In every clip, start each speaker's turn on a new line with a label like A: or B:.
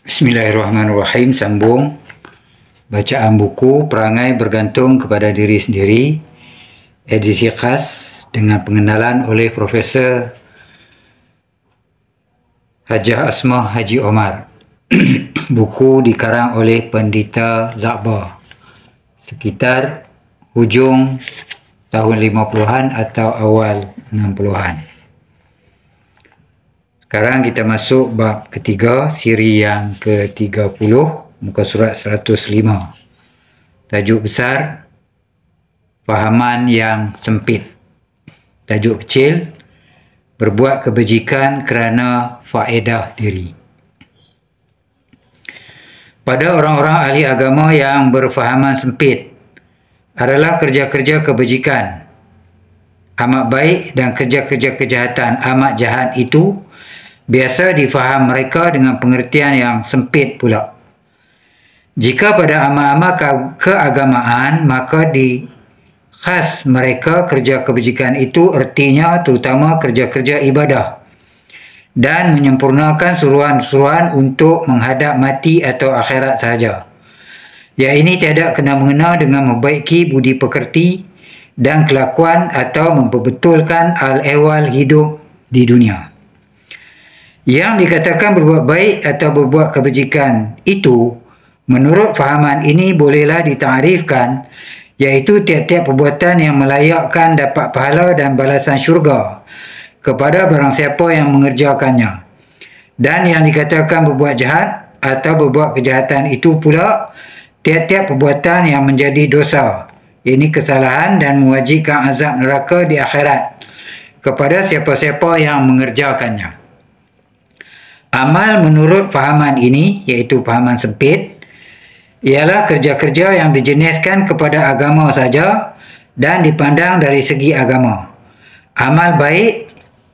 A: Bismillahirrahmanirrahim. Sambung bacaan buku Perangai Bergantung kepada Diri Sendiri, edisi khas dengan pengenalan oleh Profesor Hajah Asmah Haji Omar. Buku dikarang oleh Pendeta Za'bah sekitar hujung tahun 50-an atau awal 60-an. Sekarang kita masuk bab ketiga, siri yang ke-30, muka surat 105. Tajuk besar, fahaman yang sempit. Tajuk kecil, berbuat kebajikan kerana faedah diri. Pada orang-orang ahli agama yang berfahaman sempit adalah kerja-kerja kebajikan amat baik dan kerja-kerja kejahatan amat jahat itu biasa difaham mereka dengan pengertian yang sempit pula. Jika pada amal-amal keagamaan, maka di khas mereka kerja kebajikan itu ertinya terutama kerja-kerja ibadah dan menyempurnakan suruhan-suruhan untuk menghadap mati atau akhirat sahaja. Yang ini tiada kena-mengena dengan membaiki budi pekerti dan kelakuan atau memperbetulkan al-ehwal hidup di dunia. Yang dikatakan berbuat baik atau berbuat kebajikan itu, menurut fahaman ini bolehlah ditarifkan, iaitu tiap-tiap perbuatan yang melayakkan dapat pahala dan balasan syurga kepada barang siapa yang mengerjakannya. Dan yang dikatakan berbuat jahat atau berbuat kejahatan itu pula, tiap-tiap perbuatan yang menjadi dosa, ini kesalahan dan mewajibkan azab neraka di akhirat kepada siapa-siapa yang mengerjakannya. Amal menurut fahaman ini, iaitu fahaman sempit, ialah kerja-kerja yang dijeniskan kepada agama saja dan dipandang dari segi agama. Amal baik,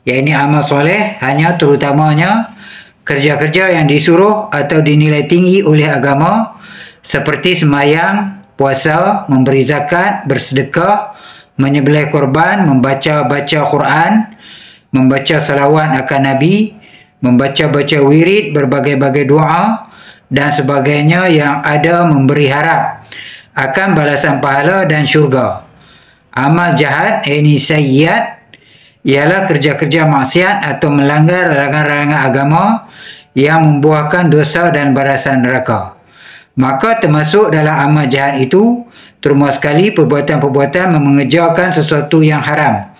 A: iaitu amal soleh, hanya terutamanya kerja-kerja yang disuruh atau dinilai tinggi oleh agama seperti sembahyang, puasa, memberi zakat, bersedekah, menyembelih korban, membaca Quran, membaca salawat akan Nabi, membaca-baca wirid, berbagai-bagai doa dan sebagainya yang ada memberi harap akan balasan pahala dan syurga. Amal jahat, ini sayyiat, ialah kerja-kerja maksiat atau melanggar larangan-larangan agama yang membuahkan dosa dan balasan neraka. Maka termasuk dalam amal jahat itu terutama sekali perbuatan-perbuatan mengerjakan sesuatu yang haram,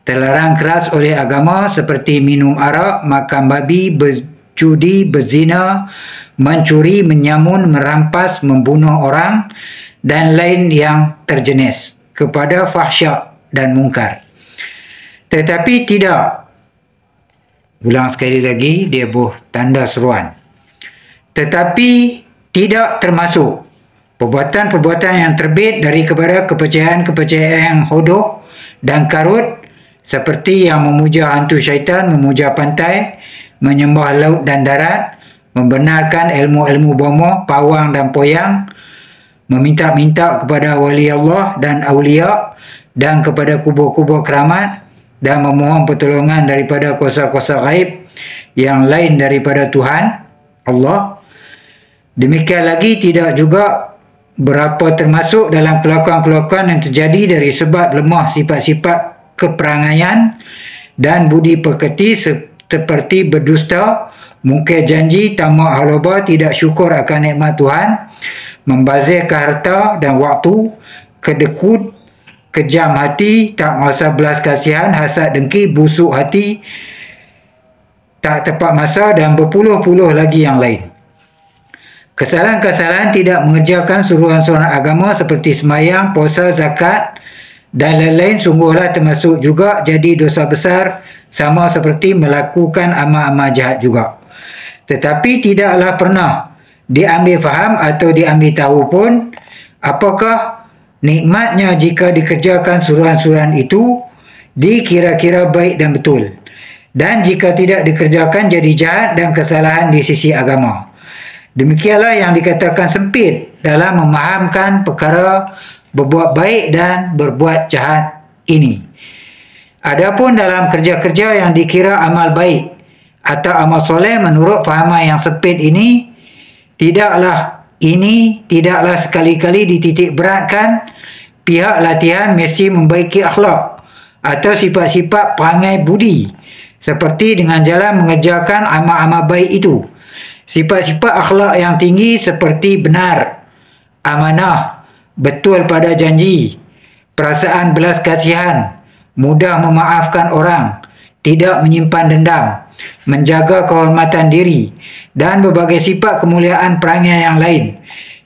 A: terlarang keras oleh agama seperti minum arak, makan babi, berjudi, berzina, mencuri, menyamun, merampas, membunuh orang dan lain yang terjenis kepada fahsyak dan mungkar. Tetapi tidak, ulang sekali lagi, dia buh tanda seruan, tetapi tidak termasuk perbuatan-perbuatan yang terbit dari kepada kepercayaan-kepercayaan yang hodoh dan karut, seperti yang memuja hantu syaitan, memuja pantai, menyembah laut dan darat, membenarkan ilmu-ilmu bomoh, pawang dan poyang, meminta-minta kepada wali Allah dan awliya dan kepada kubur-kubur keramat, dan memohon pertolongan daripada kuasa-kuasa gaib yang lain daripada Tuhan Allah. Demikian lagi tidak juga berapa termasuk dalam kelakuan-kelakuan yang terjadi dari sebab lemah sifat-sifat keperangaian dan budi pekerti seperti berdusta, mungkir janji, tamak halaba, tidak syukur akan nikmat Tuhan, membazirkan harta dan waktu, kedekut, kejam hati, tak merasa belas kasihan, hasad dengki, busuk hati, tak tepat masa dan berpuluh-puluh lagi yang lain. Kesalahan-kesalahan tidak mengerjakan suruhan-suruhan agama seperti sembahyang, puasa, zakat dan lain-lain sungguhlah termasuk juga jadi dosa besar, sama seperti melakukan amal-amal jahat juga. Tetapi tidaklah pernah diambil faham atau diambil tahu pun apakah nikmatnya jika dikerjakan suruhan-suruhan itu dikira-kira baik dan betul, dan jika tidak dikerjakan jadi jahat dan kesalahan di sisi agama. Demikianlah yang dikatakan sempit dalam memahamkan perkara berbuat baik dan berbuat jahat ini. Adapun dalam kerja-kerja yang dikira amal baik atau amal soleh menurut fahaman yang sempit ini, tidaklah sekali-kali dititik beratkan pihak latihan mesti membaiki akhlak atau sifat-sifat perangai budi seperti dengan jalan mengerjakan amal-amal baik itu. Sifat-sifat akhlak yang tinggi seperti benar, amanah, betul pada janji, perasaan belas kasihan, mudah memaafkan orang, tidak menyimpan dendam, menjaga kehormatan diri dan berbagai sifat kemuliaan perangai yang lain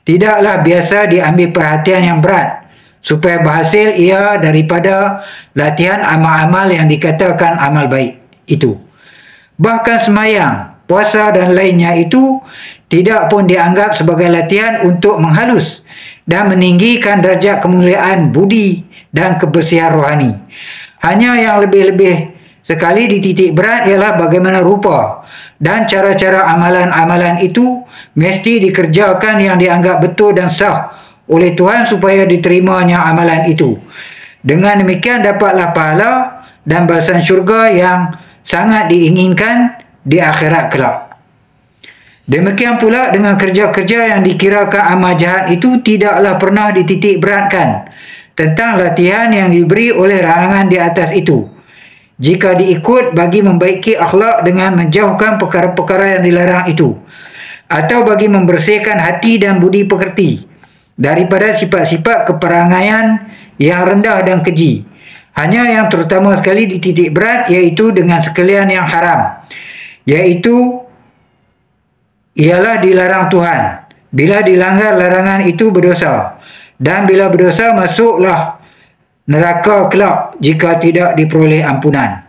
A: tidaklah biasa diambil perhatian yang berat supaya berhasil ia daripada latihan amal-amal yang dikatakan amal baik itu. Bahkan sembahyang, puasa dan lainnya itu tidak pun dianggap sebagai latihan untuk menghalus dan meninggikan darjat kemuliaan budi dan kebersihan rohani. Hanya yang lebih-lebih sekali dititik berat ialah bagaimana rupa dan cara-cara amalan-amalan itu mesti dikerjakan yang dianggap betul dan sah oleh Tuhan supaya diterimanya amalan itu. Dengan demikian dapatlah pahala dan balasan syurga yang sangat diinginkan di akhirat kelak. Demikian pula dengan kerja-kerja yang dikirakan amal jahat itu tidaklah pernah dititik beratkan tentang latihan yang diberi oleh rancangan di atas itu. Jika diikut bagi membaiki akhlak dengan menjauhkan perkara-perkara yang dilarang itu, atau bagi membersihkan hati dan budi pekerti daripada sifat-sifat keperangaian yang rendah dan keji. Hanya yang terutama sekali dititik berat iaitu dengan sekalian yang haram, iaitu ialah dilarang Tuhan. Bila dilanggar larangan itu berdosa, dan bila berdosa masuklah neraka kelak jika tidak diperoleh ampunan.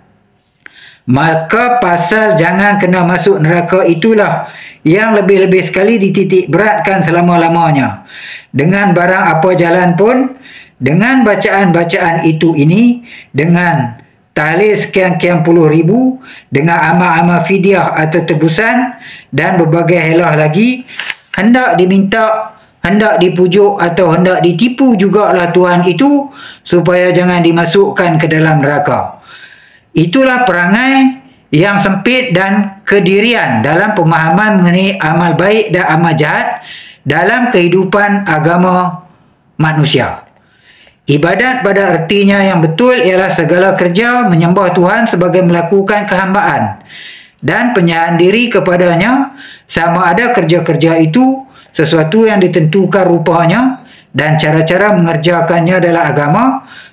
A: Maka pasal jangan kena masuk neraka itulah yang lebih-lebih sekali dititik beratkan selama-lamanya. Dengan barang apa jalan pun, dengan bacaan-bacaan ini, dengan tahlil sekian-kian puluh ribu, dengan amal-amal fidyah atau tebusan dan berbagai helah lagi, hendak diminta, hendak dipujuk atau hendak ditipu jugalah Tuhan itu supaya jangan dimasukkan ke dalam neraka. Itulah perangai yang sempit dan kedirian dalam pemahaman mengenai amal baik dan amal jahat dalam kehidupan agama manusia. Ibadat pada artinya yang betul ialah segala kerja menyembah Tuhan sebagai melakukan kehambaan dan penyerahan diri kepadanya, sama ada kerja-kerja itu sesuatu yang ditentukan rupanya dan cara-cara mengerjakannya dalam agama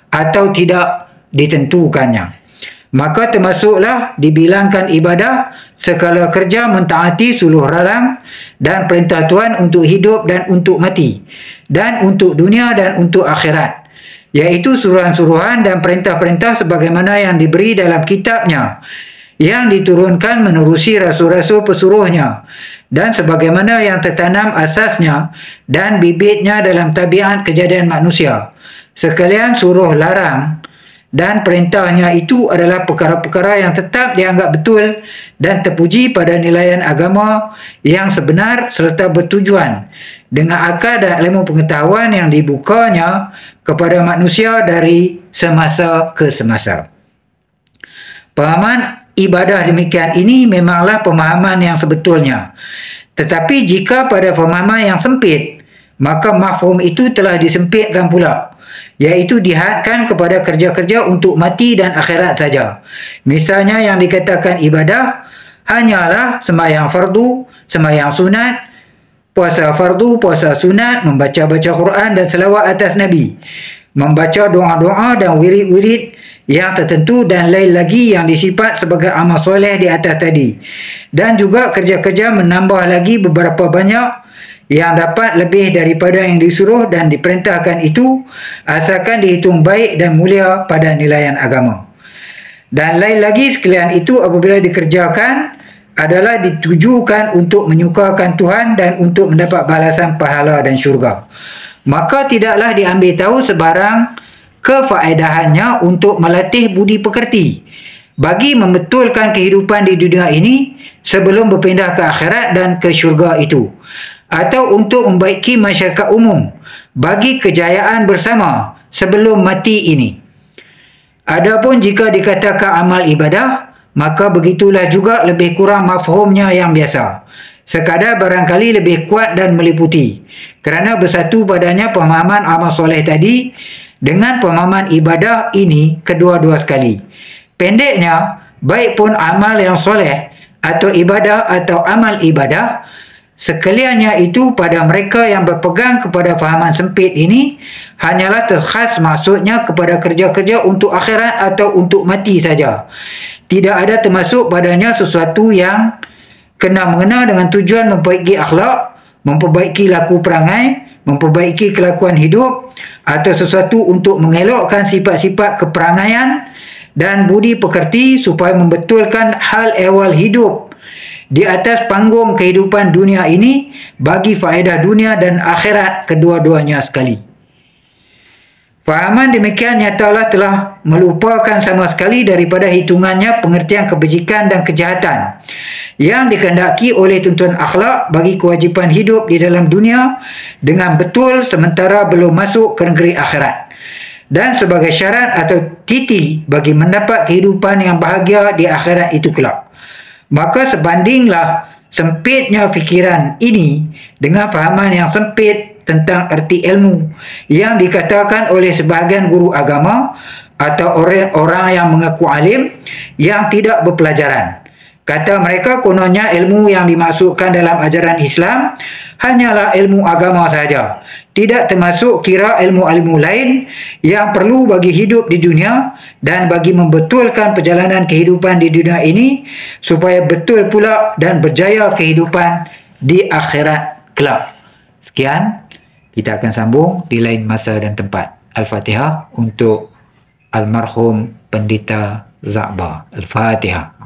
A: atau tidak ditentukannya. Maka termasuklah dibilangkan ibadah segala kerja mentaati suluh larang dan perintah Tuhan untuk hidup dan untuk mati, dan untuk dunia dan untuk akhirat, iaitu suruhan-suruhan dan perintah-perintah sebagaimana yang diberi dalam kitabnya yang diturunkan menerusi rasul-rasul pesuruhnya, dan sebagaimana yang tertanam asasnya dan bibitnya dalam tabiat kejadian manusia. Sekalian suruh larang dan perintahnya itu adalah perkara-perkara yang tetap dianggap betul dan terpuji pada nilaian agama yang sebenar serta bertujuan dengan akal dan ilmu pengetahuan yang dibukanya kepada manusia dari semasa ke semasa. Pemahaman ibadah demikian ini memanglah pemahaman yang sebetulnya. Tetapi jika pada pemahaman yang sempit, maka mafhum itu telah disempitkan pula, iaitu dihadkan kepada kerja-kerja untuk mati dan akhirat saja. Misalnya yang dikatakan ibadah hanyalah sembahyang fardu, sembahyang sunat, puasa fardu, puasa sunat, membaca-baca Quran dan selawat atas Nabi, membaca doa-doa dan wirid-wirid yang tertentu dan lain lagi yang disifat sebagai amal soleh di atas tadi. Dan juga kerja-kerja menambah lagi beberapa banyak yang dapat lebih daripada yang disuruh dan diperintahkan itu, asalkan dihitung baik dan mulia pada nilaian agama. Dan lain lagi sekalian itu apabila dikerjakan adalah ditujukan untuk menyukakan Tuhan dan untuk mendapat balasan pahala dan syurga. Maka tidaklah diambil tahu sebarang kefaedahannya untuk melatih budi pekerti bagi membetulkan kehidupan di dunia ini sebelum berpindah ke akhirat dan ke syurga itu, atau untuk membaiki masyarakat umum bagi kejayaan bersama sebelum mati ini. Adapun jika dikatakan amal ibadah, maka begitulah juga lebih kurang mafhumnya yang biasa. sekadar barangkali lebih kuat dan meliputi, kerana bersatu padanya pemahaman amal soleh tadi dengan pemahaman ibadah ini kedua-dua sekali. Pendeknya, baik pun amal yang soleh atau ibadah atau amal ibadah, sekaliannya itu pada mereka yang berpegang kepada fahaman sempit ini hanyalah terkhas maksudnya kepada kerja-kerja untuk akhirat atau untuk mati saja. Tidak ada termasuk padanya sesuatu yang kena-mengena dengan tujuan memperbaiki akhlak, memperbaiki laku perangai, memperbaiki kelakuan hidup, atau sesuatu untuk mengelakkan sifat-sifat keperangaian dan budi pekerti supaya membetulkan hal ehwal hidup di atas panggung kehidupan dunia ini bagi faedah dunia dan akhirat kedua-duanya sekali. Fahaman demikian nyatalah telah melupakan sama sekali daripada hitungannya pengertian kebajikan dan kejahatan yang dikehendaki oleh tuntunan akhlak bagi kewajipan hidup di dalam dunia dengan betul sementara belum masuk ke negeri akhirat, dan sebagai syarat atau titi bagi mendapat kehidupan yang bahagia di akhirat itu kelak. Maka sebandinglah sempitnya fikiran ini dengan fahaman yang sempit tentang erti ilmu yang dikatakan oleh sebahagian guru agama atau orang-orang yang mengaku alim yang tidak berpelajaran. Kata mereka, kononnya ilmu yang dimaksudkan dalam ajaran Islam hanyalah ilmu agama saja, tidak termasuk kira ilmu-ilmu lain yang perlu bagi hidup di dunia dan bagi membetulkan perjalanan kehidupan di dunia ini supaya betul pula dan berjaya kehidupan di akhirat kelak. Sekian, kita akan sambung di lain masa dan tempat. Al-Fatihah untuk almarhum Pendeta Za'ba. Al-Fatihah.